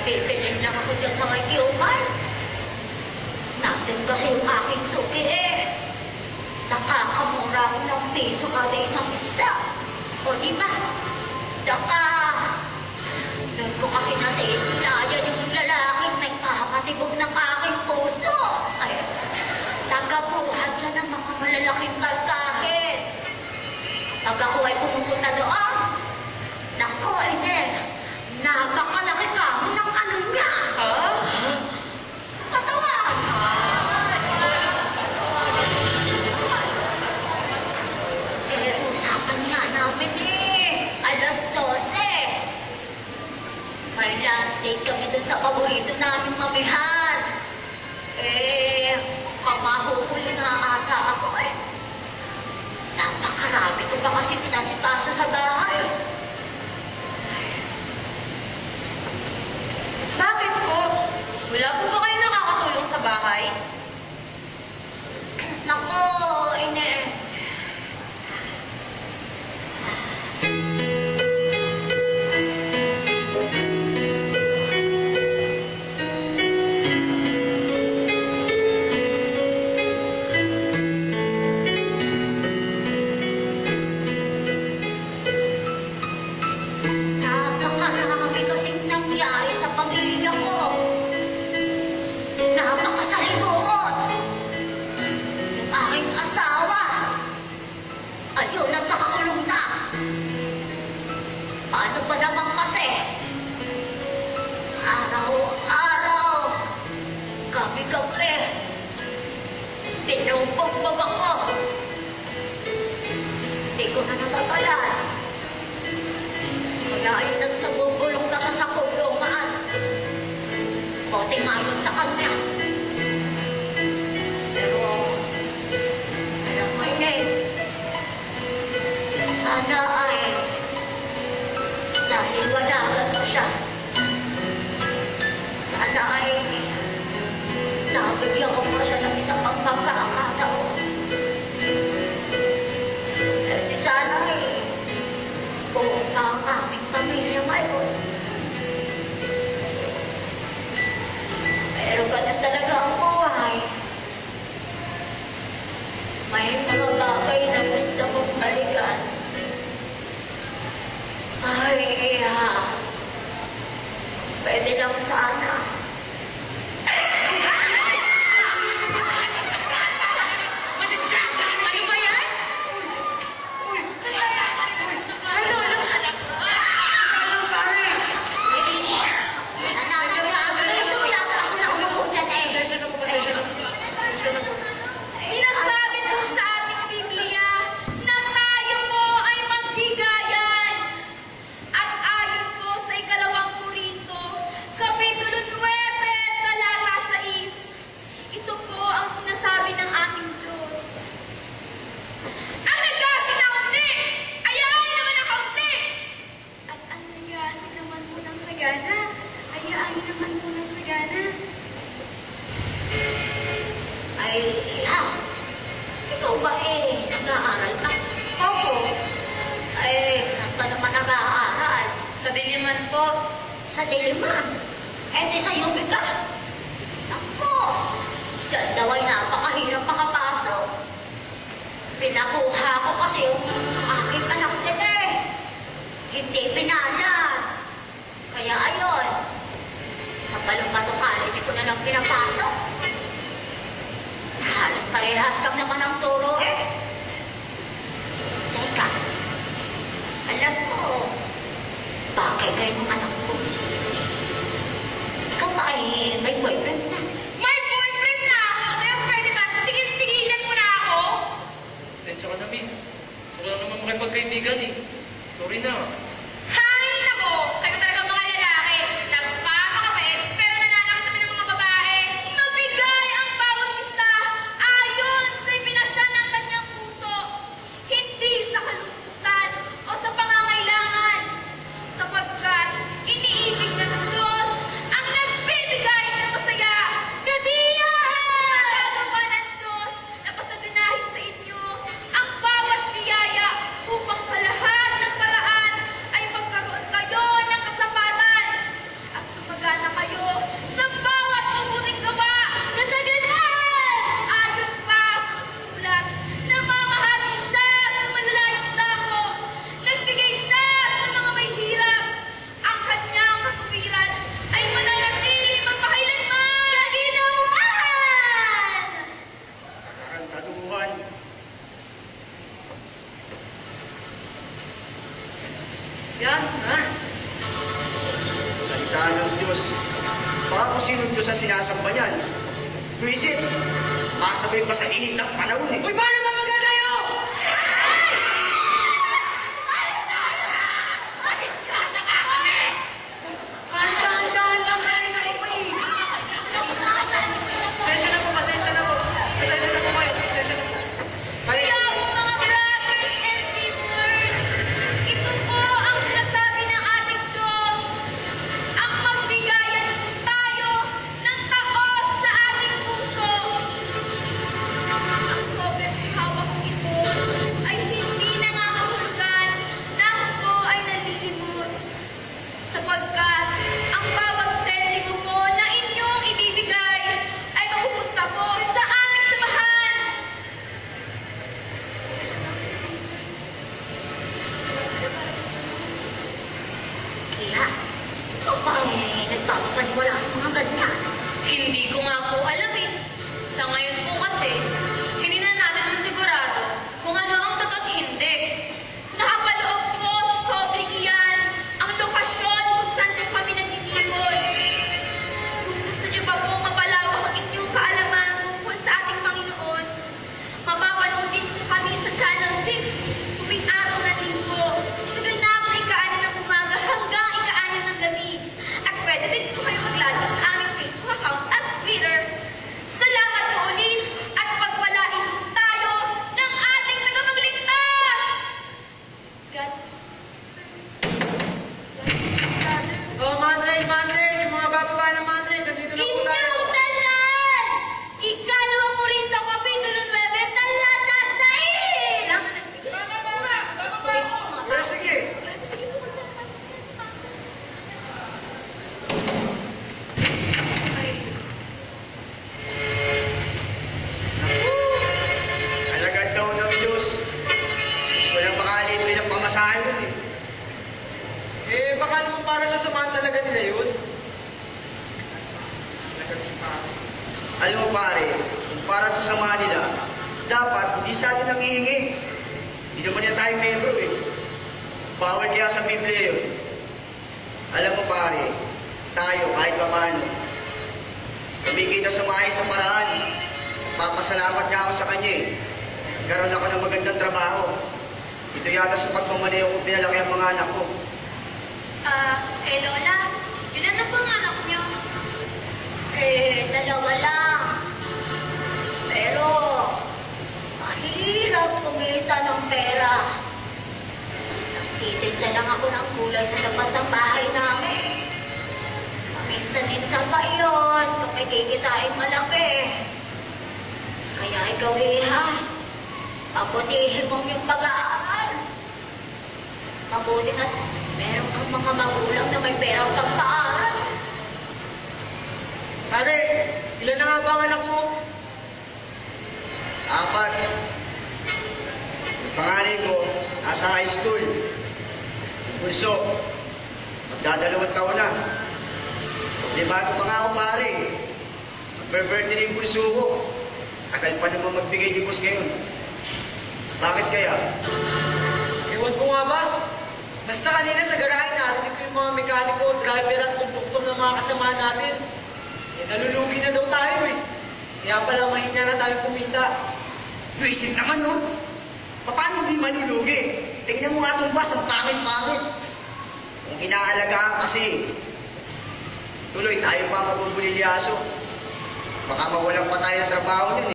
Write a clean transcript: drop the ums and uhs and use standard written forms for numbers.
bibilin lang ako dyan sa may Kiyuman. Nandun kasi yung aking suki eh. Nakakamura ko ng piso kada isang isda. O diba? Tsaka, doon ko kasi nasisilayan yung lalaking may kakatibog ng aking puso. Ay, tagabuhat siya ng mga malalaking kalkahin. Pag ako ay pumupunta doon, naku, Enel, napakalaki ka mo ng ano niya. Katawan. Usapan nga namin eh. Alas 12. May lunch date kami dun sa paborito namin mamihan. Kamahuhuli nga ata ako eh. Napakarami ko ba kasi pinasipasa sa bahay. Bakit po? Wala po ba kayo nakakatulong sa bahay? Nako, Ine. Napakarami kasing nangyari sa pamilya ko. Napakasalimuot. Yung aking asawa, ayaw na nakakulong na. Paano ba naman kasi? Araw-araw, gabi-gabi, pinubugbog ako. Hindi ko na natatalan. Kaya ay nagtabubulong na siya sa kulungan. Buti nga yun sa kanya. Pero, alam mo yun sana ay naliwanagan ko siya. Sana ay nabigyan ko pa siya ng isang pagkakataon. Sana ay buong ang aming pamilya ngayon. Pero ganun talaga ang buhay. May mga bagay na gusto mong balikan. Ay, pwede lang sana. Ano ba yan? Ano? Sinasabi po sa ating Biblia na tayo po ay magbigayan. At ayon po sa 2 Korinto, Kapitulo 9, talata 6, ito po ang sinasabi ng ating Diyos. Ang nagkakinaunti, ayaangin naman ang kaunti. At ang nag-aasig naman po ng sagana, ayaangin naman po ng sagana. Ay, ikaw ba nag-aaral ka? Opo, Saan ka naman nag-aaral? sa Diliman po. Sa Diliman? Di sa UP ka? Naku, dyan daw ay napakahirap makapasok. Pinakuha ko kasi yung aking anak din hindi pinanad. Kaya ayun, sa Balumbato College ko na lang pinapasok. Halos parehas lang naman ang turo Teka, alam mo, bagay kayo ng anak ko. Ikaw ba ay may boyfriend na? May boyfriend na ako! Kaya pwede ba? Tigil-tigilan mo na ako! Sensya ka na, miss. Gusto ko lang naman makipagkaibigan eh. Sorry na. Hay nako! Kayo talagang mga lalaki. Nagpapakape, pero nananakit naman ng mga babae. Magbigay ang bawat isa ayon sa ibinasa ng kanyang puso. Hindi sa kalungkutan o sa pangangailangan. Sapagkat iniibig ng Diyos ang nagbibigay ng masaya. Kadiyan! Nagagawa ng Diyos na pasadanahin sa inyo ang bawat biyaya upang sa lahat ng paraan Yan, ha? Salita ng Diyos. Baka kung sinong Diyos ang sinasamba niyan. Visit, masabay pa sa init ng panahon eh. Uy, paano ba magkatayo? Dahan-dahan lang tayo na iba eh. Pasensya na po, pasensya na po. Pasensya na po kayo, pasensya na po. Kaya po mga brothers and sisters, ito po ang sinasabi ng ating Diyos. Ang magbigayan tayo ng taos sa ating puso. Ang sobrang hawak kong ito ay hindi nangangahulugan na ako po ay nalilimos. Sapagkat ang bawat sentimo po na inyong ibibigay ay mapupunta po sa aming samahan. Kaya, ikaw ba nagpapapaniwala sa mga ganyan? Hindi ko nga po alam eh. Sa ngayon po kasi, hindi na natin masigurado kung ano ang totoo at hindi. Nakapaloob po sa sobrang iyan ang lokasyon kung saan po kami nagtitipon. Kung gusto niyo pa po mapalawak ang inyong kaalaman tungkol sa ating Panginoon, mapapanood din po kami sa Channel 6 tuwing araw ng linggo sa ganap na ika-6 ng umaga hanggang ika-6 ng gabi. At pwede din po kayo mag-login sa aming Facebook account at Twitter. Salamat po ulit at pagpalain po tayo ng ating tagapagligtas! God Brother. Oh, Madre, yung mga bababa na Madre, nandito na po tayo. Inyong talan! Ikalawa ko rin sa Kapitulo 9, talata 6! Pero sige. Alagad daw ng Diyos. Gusto lang makalibre ng pamasahe yun eh. Eh, baka naman para sa samahan talaga nila yun. Alam mo pare, kung para sa sama nila, dapat hindi sa atin ang hihingi. Hindi naman yan tayo membro eh. Bawal kaya sa Biblia yun. Alam mo pare, tayo kahit pa paano, kumikita sa maayos sa paraan. Papasalamat nga ako sa kanya eh. Nagkaroon ako ng magandang trabaho. Ito yata sa pagmamaneho ko pinalaki ang mga anak ko. Lola, ilan na pang anak niyo? Dalawa lang. Pero, mahirap kumita ng pera. Nagtitinda lang ako ng gulay sa tapat ng bahay namin. Minsan-minsan pa yun, kung may kikitain malaki. Kaya ikaw, Iha, pagputihin mo yung pag-aaral. Mabuti na meron kang mga magulang na may perang pagpaaral. Ate, ilan na nga ba ang anak mo? 4. Yung panganay ko, nasa high school. Yung bunso, magdadalawang taon na. Libago pa nga ako pare. Mag-birthday na yung bunso ko. Tagal pa naman magbigay ni boss ngayon. Bakit kaya? Ewan ko nga ba? Basta kanina sa garahe natin ko yung mga mekaniko, driver at konduktor ng mga kasama natin. Eh, nalulugi na daw tayo eh. Kaya pala mahina na tayo kumita. Visit naman no? Paano hindi manulugi? Tingnan mo nga itong bus, ang pangit-pangit. Kung inaalagaan kasi, tuloy tayo pa mabubulilyaso. Baka mawalan pa tayo ng trabaho nila.